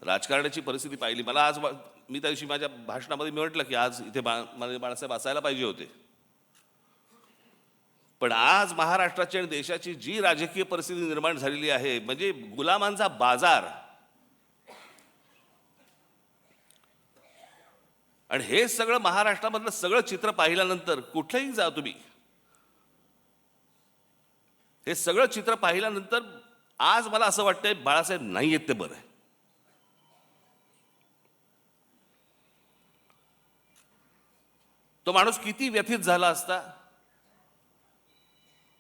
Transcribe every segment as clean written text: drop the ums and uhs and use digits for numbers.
राजकारणाची परिस्थिती पाहिली, मला आज मी त्या दिवशी माझ्या भाषणामध्ये मी म्हटलं की आज इथे बाळासाहेब असायला पाहिजे होते. पण आज महाराष्ट्राची आणि देशाची जी राजकीय परिस्थिती निर्माण झालेली आहे, म्हणजे गुलामांचा बाजार, आणि हे सगळं महाराष्ट्रामधलं सगळं चित्र पाहिल्यानंतर कुठेही जा तुम्ही, हे सगळं चित्र पाहिल्यानंतर आज मला असं वाटतंय बाळासाहेब नाही आहेत ते बरं आहे. तो माणूस किती व्यथित झाला असता,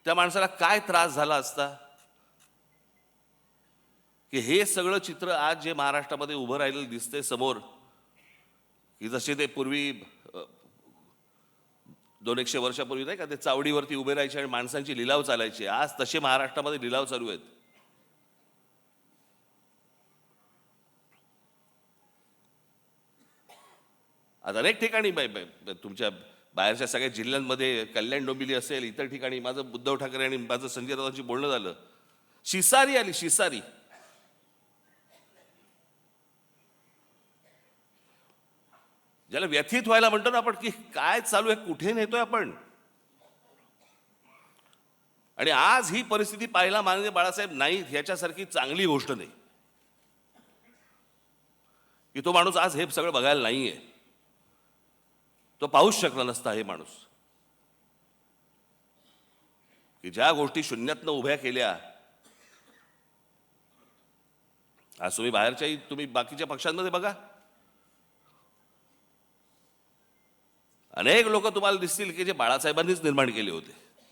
त्या माणसाला काय त्रास झाला असता की हे सगळं चित्र आज जे महाराष्ट्रामध्ये उभं राहिलेलं दिसतंय समोर, की जसे ते पूर्वी 200-100 वर्षापूर्वी नाही का ते चावडीवरती उभे राहायचे आणि माणसांची लिलाव चालायचे, आज तसे महाराष्ट्रामध्ये लिलाव चालू आहेत. आज अनेक ठिकाणी तुमच्या बाहेरच्या सगळ्या जिल्ह्यांमध्ये, कल्याण डोंबिवली असेल, इतर ठिकाणी माझं उद्धव ठाकरे आणि माझं संजय राऊतांची बोलणं झालं. शिसारी आली, शिसारी. ज्याला व्यथित व्हायला म्हणतो ना आपण, की काय चालू आहे, कुठे नेतोय आपण. आणि आज ही परिस्थिती पाहायला माननीय बाळासाहेब नाहीत ह्याच्यासारखी चांगली गोष्ट नाही की तो माणूस आज हे सगळं बघायला नाहीये. तो पाहूच शकला नसता हे माणूस, की ज्या गोष्टी शून्यातनं उभ्या केल्या. आज तुम्ही बाहेरच्याही, तुम्ही बाकीच्या पक्षांमध्ये बघा, अनेक लोक तुम्हाला दिसतील की जे बाळासाहेबांनीच निर्माण केले होते.